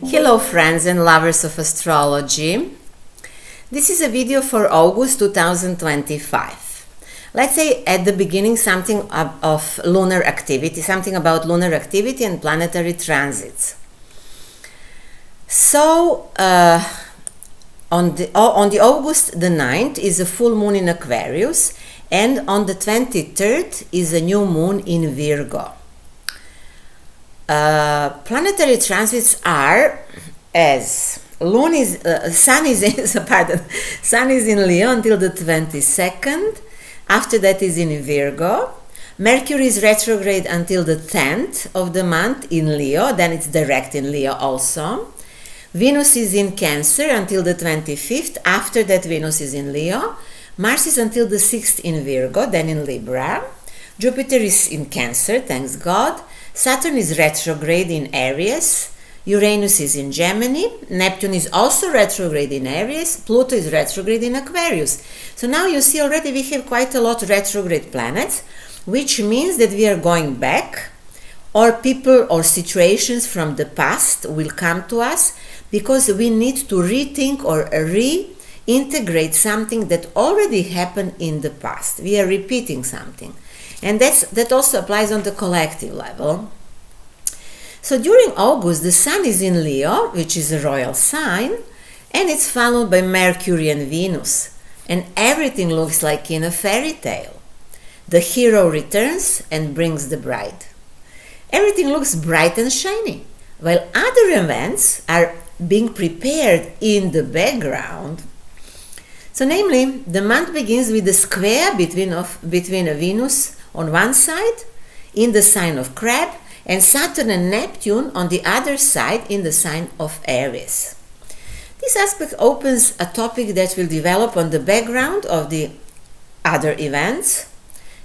Hello friends and lovers of astrology. This is a video for August 2025. Let's say at the beginning something of lunar activity, something about lunar activity and planetary transits. So on the August the 9th is a full moon in Aquarius, and on the 23rd is a new moon in Virgo. Planetary transits are as Sun is in Leo until the 22nd. After that is in Virgo. Mercury is retrograde until the 10th of the month in Leo. Then it's direct in Leo also. Venus is in Cancer until the 25th. After that, Venus is in Leo. Mars is until the 6th in Virgo, then in Libra. Jupiter is in Cancer, thanks God. Saturn is retrograde in Aries. Uranus is in Gemini. Neptune is also retrograde in Aries. Pluto is retrograde in Aquarius. So now you see already we have quite a lot of retrograde planets, which means that we are going back, or people or situations from the past will come to us because we need to rethink or reintegrate something that already happened in the past. We are repeating something. And that also applies on the collective level. So during August, the Sun is in Leo, which is a royal sign, and it's followed by Mercury and Venus. And everything looks like in a fairy tale. The hero returns and brings the bride. Everything looks bright and shiny, while other events are being prepared in the background. So namely, the month begins with a square between a Venus on one side in the sign of Crab and Saturn and Neptune on the other side in the sign of Aries. This aspect opens a topic that will develop on the background of the other events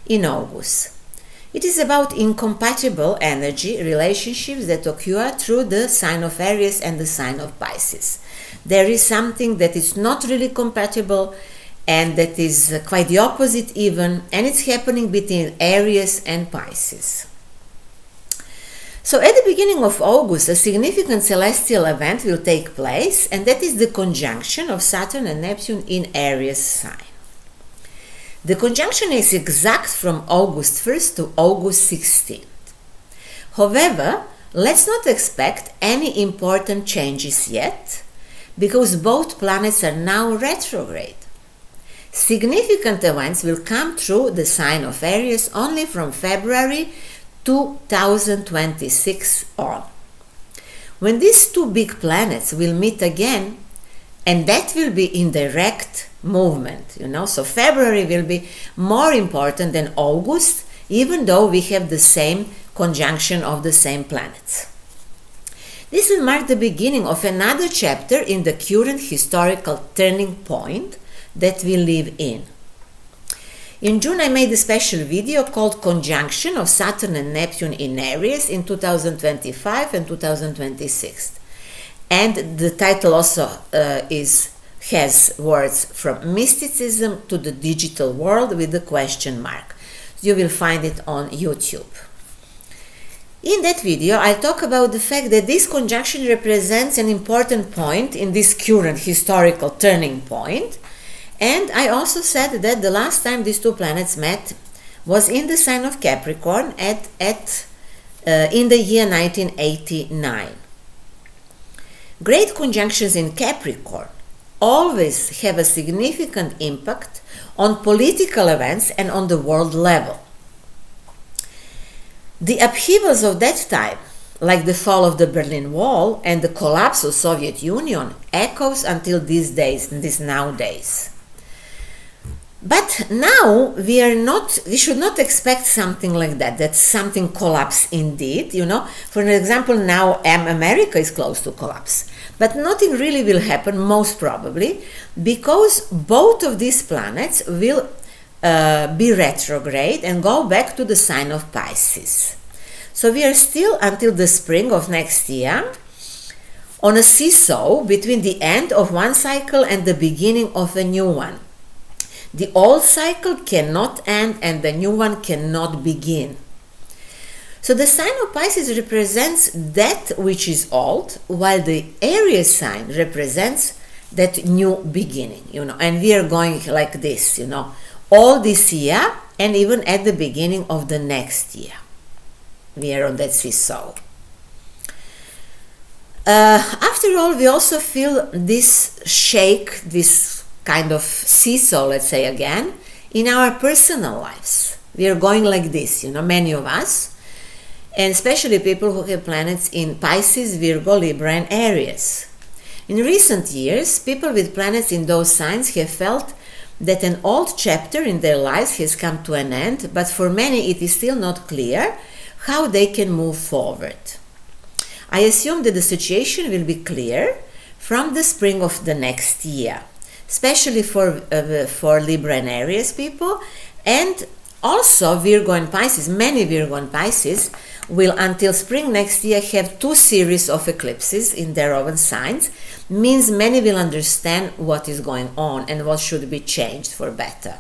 in August. It is about incompatible energy relationships that occur through the sign of Aries and the sign of Pisces. There is something that is not really compatible and that is quite the opposite even, and it's happening between Aries and Pisces. So at the beginning of August, a significant celestial event will take place, and that is the conjunction of Saturn and Neptune in Aries sign. The conjunction is exact from August 1st to August 16th. However, let's not expect any important changes yet, because both planets are now retrograde. Significant events will come through the sign of Aries only from February 2026 on, when these two big planets will meet again, and that will be in direct movement, so February will be more important than August, even though we have the same conjunction of the same planets. This will mark the beginning of another chapter in the current historical turning point that we live in. In June, I made a special video called Conjunction of Saturn and Neptune in Aries in 2025 and 2026. And the title also has words from mysticism to the digital world with the question mark. You will find it on YouTube. In that video, I talk about the fact that this conjunction represents an important point in this current historical turning point. And I also said that the last time these two planets met was in the sign of Capricorn in the year 1989. Great conjunctions in Capricorn always have a significant impact on political events and on the world level. The upheavals of that time, like the fall of the Berlin Wall and the collapse of Soviet Union, echoes until these nowadays. But now we should not expect something like that something collapse indeed, For an example, now America is close to collapse. But nothing really will happen, most probably, because both of these planets will be retrograde and go back to the sign of Pisces. So we are still until the spring of next year on a seesaw between the end of one cycle and the beginning of a new one. The old cycle cannot end and the new one cannot begin. So the sign of Pisces represents that which is old, while the Aries sign represents that new beginning, and we are going like this, all this year and even at the beginning of the next year. We are on that seesaw. After all, we also feel this shake, this kind of seesaw, let's say again, in our personal lives. We are going like this, many of us, and especially people who have planets in Pisces, Virgo, Libra, and Aries. In recent years, people with planets in those signs have felt that an old chapter in their lives has come to an end, but for many it is still not clear how they can move forward. I assume that the situation will be clear from the spring of the next year, especially for Libra and Aries people, and also Virgo and Pisces. Many Virgo and Pisces will until spring next year have 2 series of eclipses in their own signs. Means many will understand what is going on and what should be changed for better.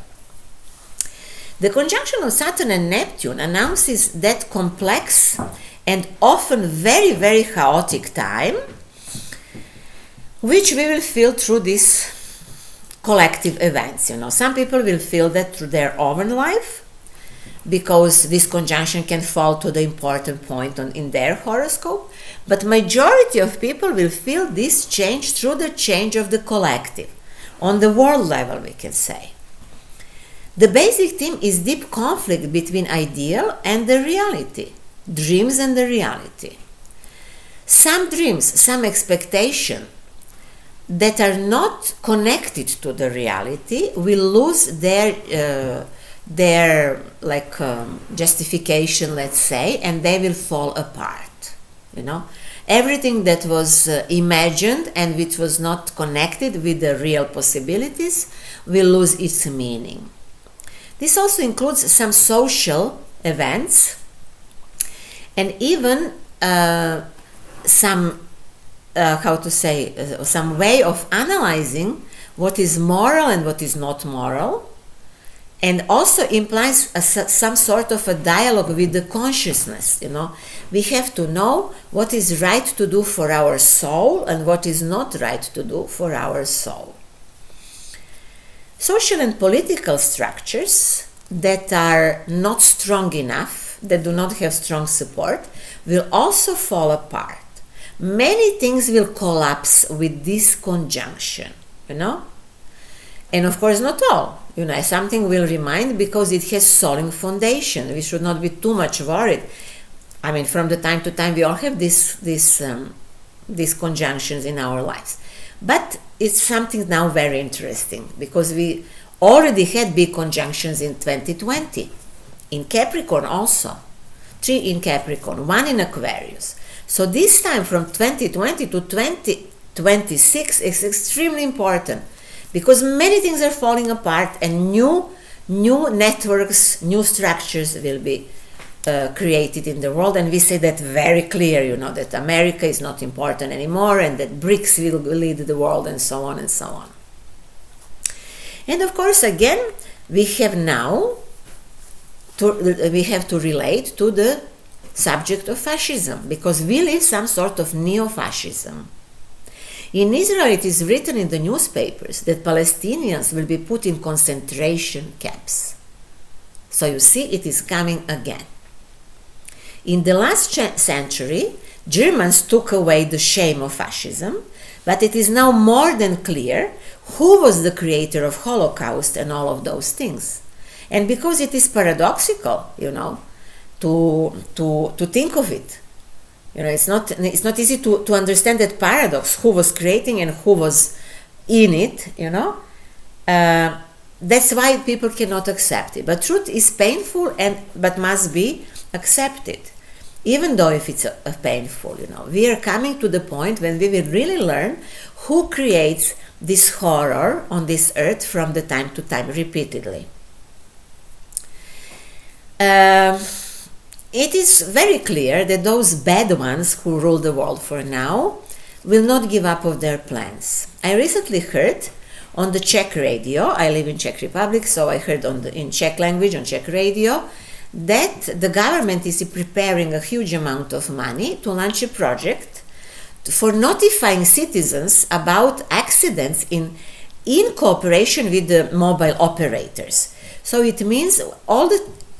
The conjunction of Saturn and Neptune announces that complex and often very, very chaotic time, which we will feel through these collective events. Some people will feel that through their own life, because this conjunction can fall to the important point in their horoscope, but majority of people will feel this change through the change of the collective, on the world level, we can say. The basic theme is deep conflict between ideal and the reality, dreams and the reality. Some dreams, some expectation that are not connected to the reality will lose their justification, let's say, and they will fall apart. Everything that was imagined and which was not connected with the real possibilities will lose its meaning. This also includes some social events and even some way of analyzing what is moral and what is not moral, and also implies some sort of a dialogue with the consciousness. We have to know what is right to do for our soul and what is not right to do for our soul. Social and political structures that are not strong enough, that do not have strong support, will also fall apart. Many things will collapse with this conjunction, and of course not all. Something will remain because it has solid foundation. We should not be too much worried. From the time to time we all have these conjunctions in our lives. But it's something now very interesting, because we already had big conjunctions in 2020. In Capricorn also. 3 in Capricorn, 1 in Aquarius. So this time from 2020 to 2026 is extremely important, because many things are falling apart and new networks, new structures will be created in the world. And we say that very clear, that America is not important anymore and that BRICS will lead the world, and so on and so on. And of course, again, we have to relate to the subject of fascism, because we live some sort of neo-fascism. In Israel, it is written in the newspapers that Palestinians will be put in concentration camps. So you see, it is coming again. In the last century, Germans took away the shame of fascism, but it is now more than clear who was the creator of Holocaust and all of those things. And because it is paradoxical, to think of it. It's not easy to understand that paradox, who was creating and who was in it, That's why people cannot accept it. But truth is painful but must be accepted. Even though if it's painful, we are coming to the point when we will really learn who creates this horror on this earth from the time to time, repeatedly. It is very clear that those bad ones who rule the world for now will not give up on their plans. I recently heard on the Czech radio, I live in Czech Republic, so I heard in Czech language, on Czech radio, that the government is preparing a huge amount of money to launch a project for notifying citizens about accidents in cooperation with the mobile operators. So it means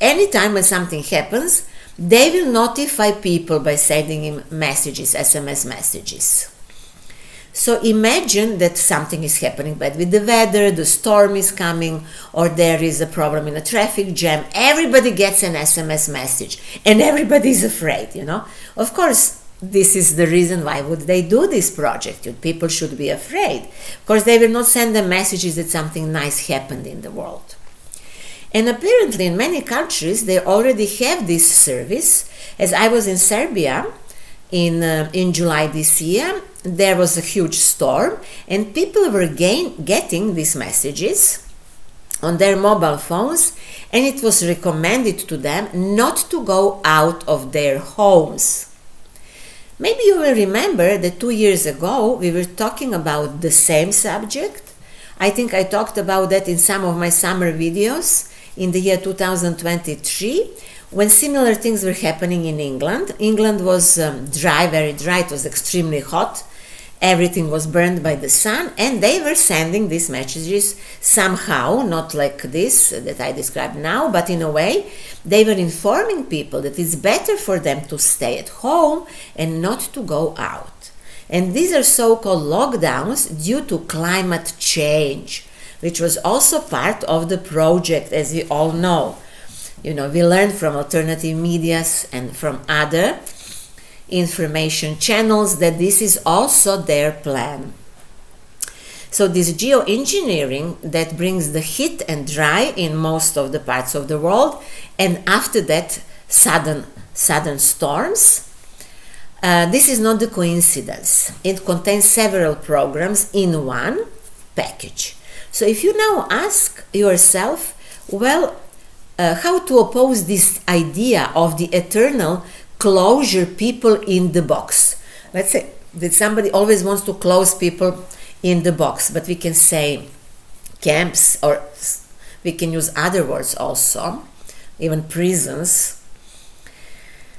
anytime when something happens, they will notify people by sending him messages, SMS messages. So imagine that something is happening bad with the weather, the storm is coming, or there is a problem in a traffic jam. Everybody gets an SMS message and everybody is afraid, Of course, this is the reason why would they do this project. People should be afraid. Of course, they will not send them messages that something nice happened in the world. And apparently in many countries they already have this service. As I was in Serbia in July this year, there was a huge storm and people were getting these messages on their mobile phones, and it was recommended to them not to go out of their homes. Maybe you will remember that 2 years ago we were talking about the same subject. I think I talked about that in some of my summer videos in the year 2023, when similar things were happening in England. England was dry, very dry, it was extremely hot, everything was burned by the sun, and they were sending these messages somehow, not like this that I described now, but in a way they were informing people that it's better for them to stay at home and not to go out. And these are so-called lockdowns due to climate change, which was also part of the project, as we all know. We learned from alternative medias and from other information channels that this is also their plan. So this geoengineering that brings the heat and dry in most of the parts of the world, and after that sudden storms, this is not a coincidence. It contains several programs in one package. So if you now ask yourself, how to oppose this idea of the eternal closure people in the box. Let's say that somebody always wants to close people in the box, but we can say camps, or we can use other words also, even prisons.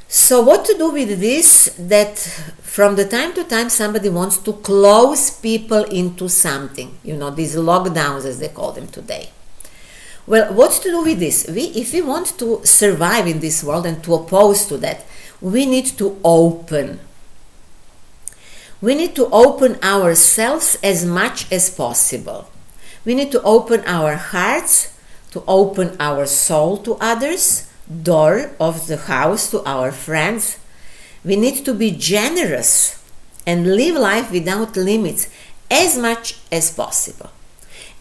So what to do with this, that from the time to time somebody wants to close people into something, these lockdowns as they call them today. Well, what to do with this? If we want to survive in this world and to oppose to that, we need to open. We need to open ourselves as much as possible. We need to open our hearts, to open our soul to others, door of the house to our friends. We need to be generous and live life without limits as much as possible.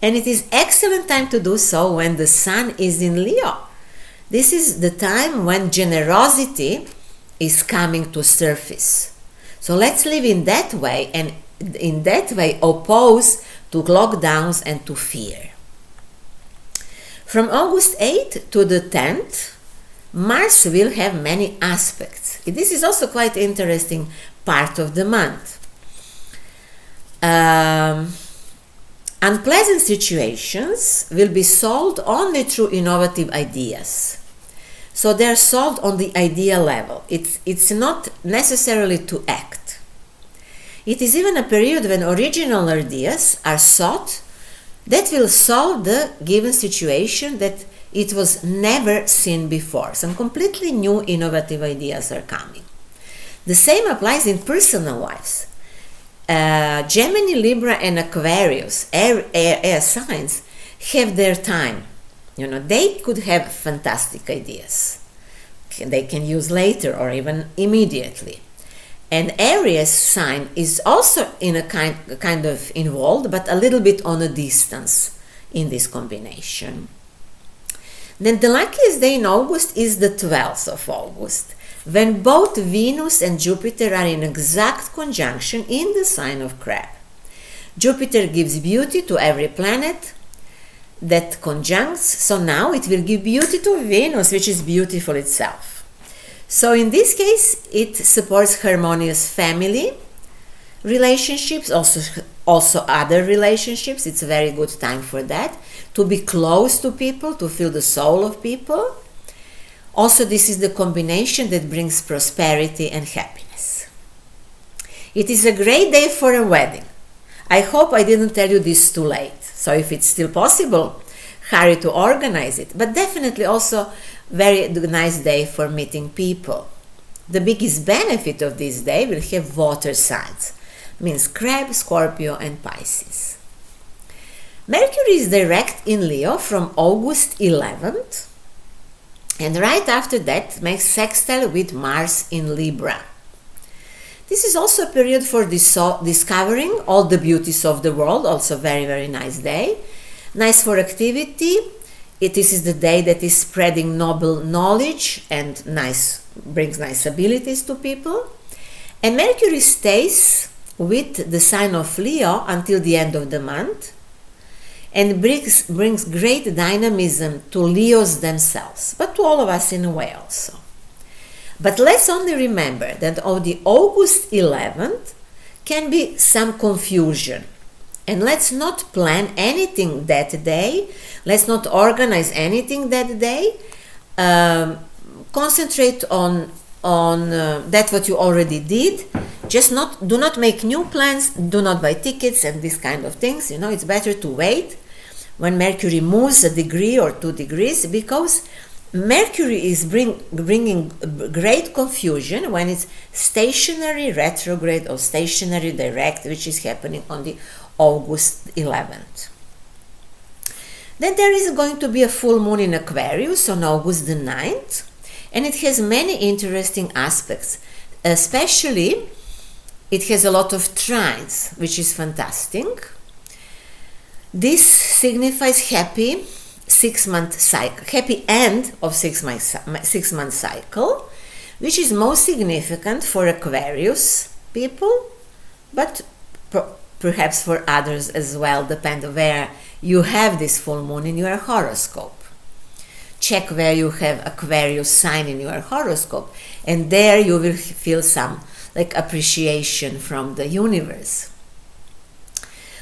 And it is excellent time to do so when the sun is in Leo. This is the time when generosity is coming to surface. So let's live in that way, and in that way oppose to lockdowns and to fear. From August 8th to the 10th, Mars will have many aspects. This is also quite interesting part of the month. Unpleasant situations will be solved only through innovative ideas. So they're solved on the idea level. It's not necessarily to act. It is even a period when original ideas are sought that will solve the given situation that it was never seen before. Some completely new innovative ideas are coming. The same applies in personal lives. Gemini, Libra and Aquarius, air signs, have their time. They could have fantastic ideas. They can use later or even immediately. And Aries sign is also in a kind of involved, but a little bit on a distance in this combination. Then the luckiest day in August is the 12th of August, when both Venus and Jupiter are in exact conjunction in the sign of Crab. Jupiter gives beauty to every planet that conjuncts, so now it will give beauty to Venus, which is beautiful itself. So in this case, it supports harmonious family relationships, also other relationships. It's a very good time for that, to be close to people, to feel the soul of people. Also, this is the combination that brings prosperity and happiness. It is a great day for a wedding. I hope I didn't tell you this too late. So if it's still possible, hurry to organize it. But definitely also very nice day for meeting people. The biggest benefit of this day will have water signs. Means Crab, Scorpio and Pisces. Mercury is direct in Leo from August 11th. And right after that makes sextile with Mars in Libra. This is also a period for discovering all the beauties of the world, also very, very nice day. Nice for activity. This is the day that is spreading noble knowledge and brings nice abilities to people. And Mercury stays with the sign of Leo until the end of the month, and brings great dynamism to Leos themselves, but to all of us in a way also. But let's only remember that on the August 11th can be some confusion. And let's not plan anything that day. Let's not organize anything that day. Concentrate on that what you already did. Do not make new plans. Do not buy tickets and these kind of things. It's better to wait when Mercury moves a degree or 2 degrees, because Mercury is bringing great confusion when it's stationary retrograde or stationary direct, which is happening on the August 11th. Then there is going to be a full moon in Aquarius on August the 9th, and it has many interesting aspects. Especially, it has a lot of trines, which is fantastic. This signifies happy 6-month cycle, happy end of 6-month cycle, which is most significant for Aquarius people, but perhaps for others as well, depending where you have this full moon in your horoscope. Check where you have Aquarius sign in your horoscope, and there you will feel some appreciation from the universe.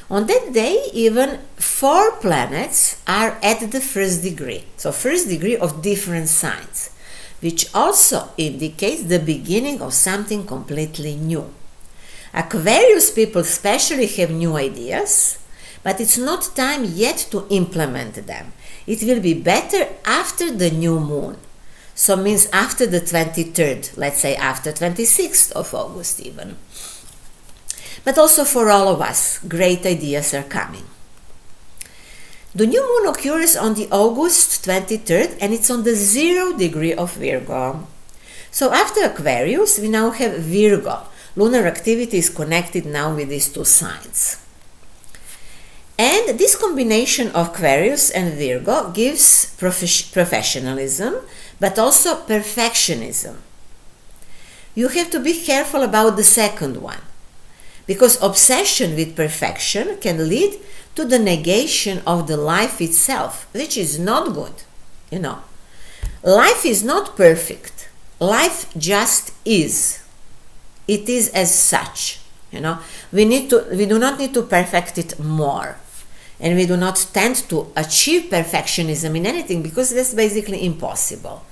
On that day, even 4 planets are at the first degree, so first degree of different signs, which also indicates the beginning of something completely new. Aquarius people especially have new ideas, but it's not time yet to implement them. It will be better after the new moon, so means after the 23rd, let's say after 26th of August even. But also for all of us, great ideas are coming. The new moon occurs on the August 23rd, and it's on the 0 degree of Virgo. So after Aquarius, we now have Virgo. Lunar activity is connected now with these 2 signs. And this combination of Aquarius and Virgo gives professionalism, but also perfectionism. You have to be careful about the second one, because obsession with perfection can lead to the negation of the life itself, which is not good. Life is not perfect. Life just is. It is as such. We do not need to perfect it more, and we do not tend to achieve perfectionism in anything, because that's basically impossible.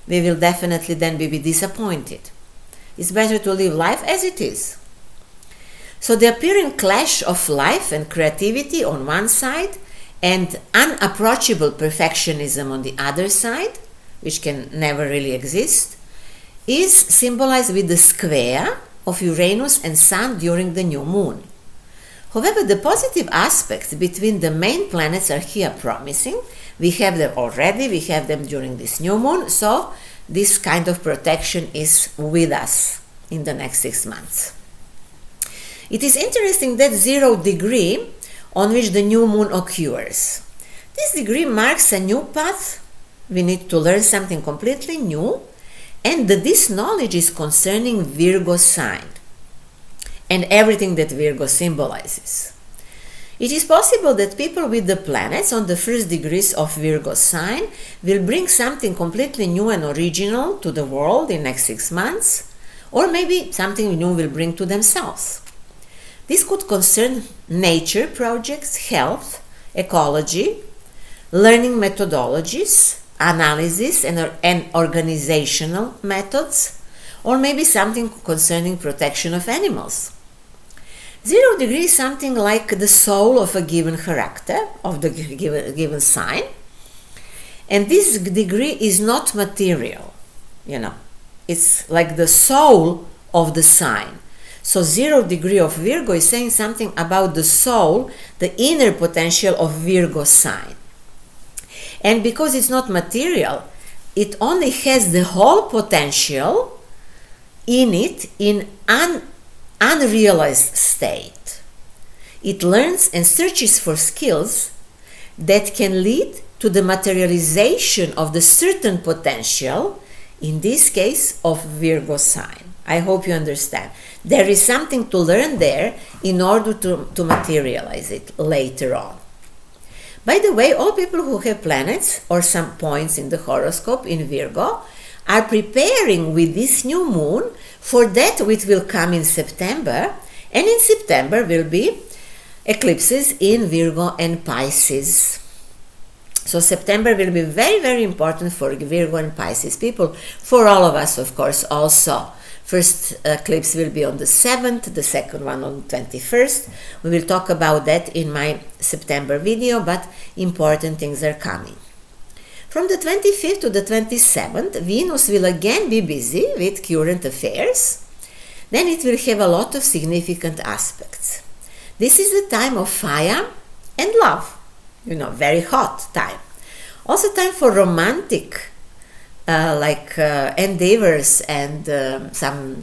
We will definitely then be disappointed. It's better to live life as it is. So the appearing clash of life and creativity on one side and unapproachable perfectionism on the other side, which can never really exist, is symbolized with the square of Uranus and Sun during the new moon. However, the positive aspects between the main planets are here promising. We have them already, we have them during this new moon, so this kind of protection is with us in the next 6 months. It is interesting that 0 degree on which the new moon occurs. This degree marks a new path. We need to learn something completely new, and this knowledge is concerning Virgo sign and everything that Virgo symbolizes. It is possible that people with the planets on the first degrees of Virgo sign will bring something completely new and original to the world in the next 6 months, or maybe something new will bring to themselves. This could concern nature projects, health, ecology, learning methodologies, analysis and organizational methods, or maybe something concerning protection of animals. 0 degree is something like the soul of a given character, of the given sign. And this degree is not material, It's like the soul of the sign. So 0 degree of Virgo is saying something about the soul, the inner potential of Virgo sign. And because it's not material, it only has the whole potential in it in unrealized state. It learns and searches for skills that can lead to the materialization of the certain potential, in this case of Virgo sign. I hope you understand. There is something to learn there in order to materialize it later on. By the way, all people who have planets or some points in the horoscope in Virgo are preparing with this new moon for that which will come in September, and in September will be eclipses in Virgo and Pisces. So September will be very, very important for Virgo and Pisces people, for all of us, of course, also. First eclipse will be on the 7th, the second one on the 21st. We will talk about that in my September video, but important things are coming. From the 25th to the 27th, Venus will again be busy with current affairs. Then it will have a lot of significant aspects. This is the time of fire and love, very hot time. Also time for romantic endeavors and some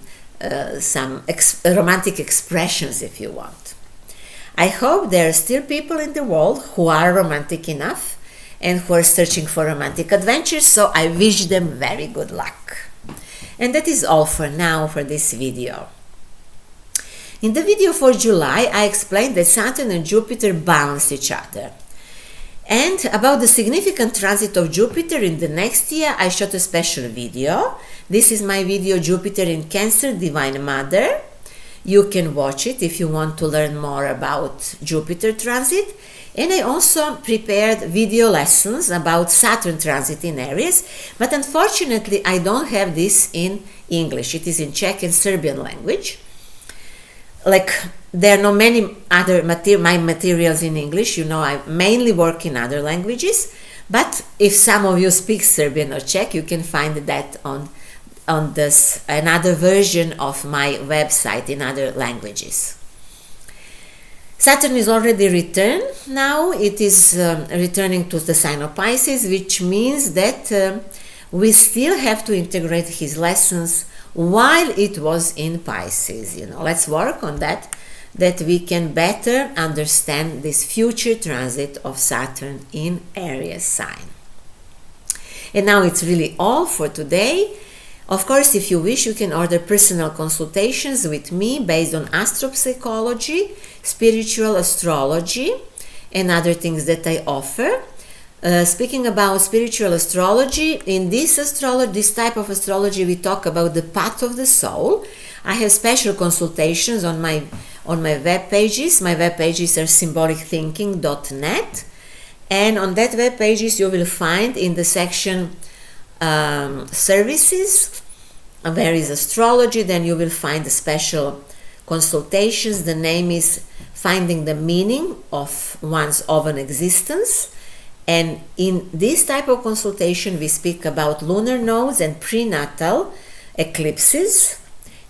romantic expressions, if you want. I hope there are still people in the world who are romantic enough and who are searching for romantic adventures, so I wish them very good luck. And that is all for now for this video. In the video for July, I explained that Saturn and Jupiter balance each other. And about the significant transit of Jupiter in the next year, I shot a special video. This is my video, Jupiter in Cancer, Divine Mother. You can watch it if you want to learn more about Jupiter transit. And I also prepared video lessons about Saturn transit in Aries, but unfortunately I don't have this in English. It is in Czech and Serbian language. There are not many other materials in English. I mainly work in other languages, but if some of you speak Serbian or Czech, you can find that on this another version of my website in other languages. Saturn is already returned now. It is returning to the sign of Pisces, which means that we still have to integrate his lessons while it was in Pisces. Let's work on that we can better understand this future transit of Saturn in Aries sign. And now it's really all for today. Of course, if you wish, you can order personal consultations with me based on astropsychology, spiritual astrology, and other things that I offer. Speaking about spiritual astrology, in this type of astrology, we talk about the path of the soul. I have special consultations on my web pages. My web pages are symbolicthinking.net, and on that web pages you will find in the section services where is astrology. Then you will find the special consultations. The name is Finding the Meaning of One's Own Existence. And in this type of consultation, we speak about lunar nodes and prenatal eclipses.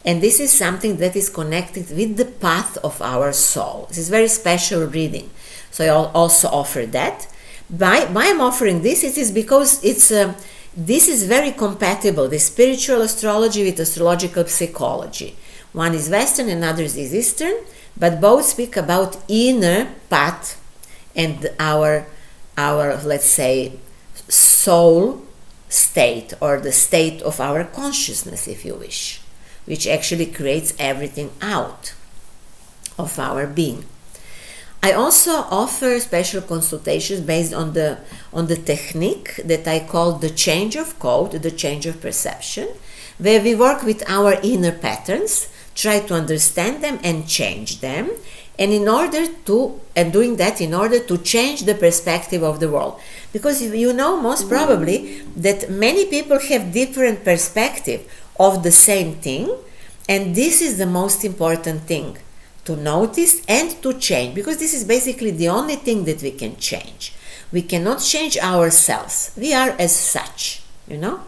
And this is something that is connected with the path of our soul. This is very special reading. So I'll also offer that. Why I'm offering this? It is because this is very compatible, the spiritual astrology with astrological psychology. One is Western and others is Eastern, but both speak about inner path and our let's say soul state, or the state of our consciousness, if you wish, which actually creates everything out of our being. I also offer special consultations based on the technique that I call the change of code, the change of perception, where we work with our inner patterns, try to understand them and change them, and doing that in order to change the perspective of the world. Because you know most probably that many people have different perspective of the same thing, and this is the most important thing to notice and to change, because this is basically the only thing that we can change. We cannot change ourselves. We are as such, you know,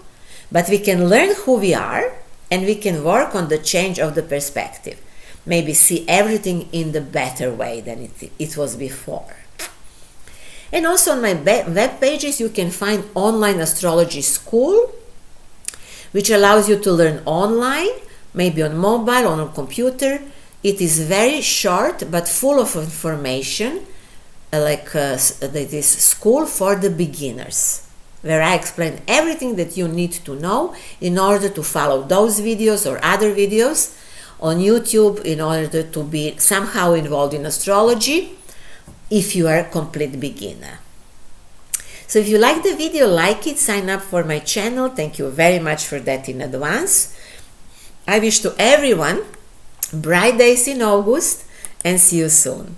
but we can learn who we are, and we can work on the change of the perspective. Maybe see everything in the better way than it was before. And also on my web pages you can find online astrology school, which allows you to learn online, maybe on mobile or on computer. It is very short but full of information, this school for the beginners, where I explain everything that you need to know in order to follow those videos or other videos on YouTube in order to be somehow involved in astrology if you are a complete beginner. So if you like the video, like it, sign up for my channel. Thank you very much for that in advance. I wish to everyone bright days in August, and see you soon.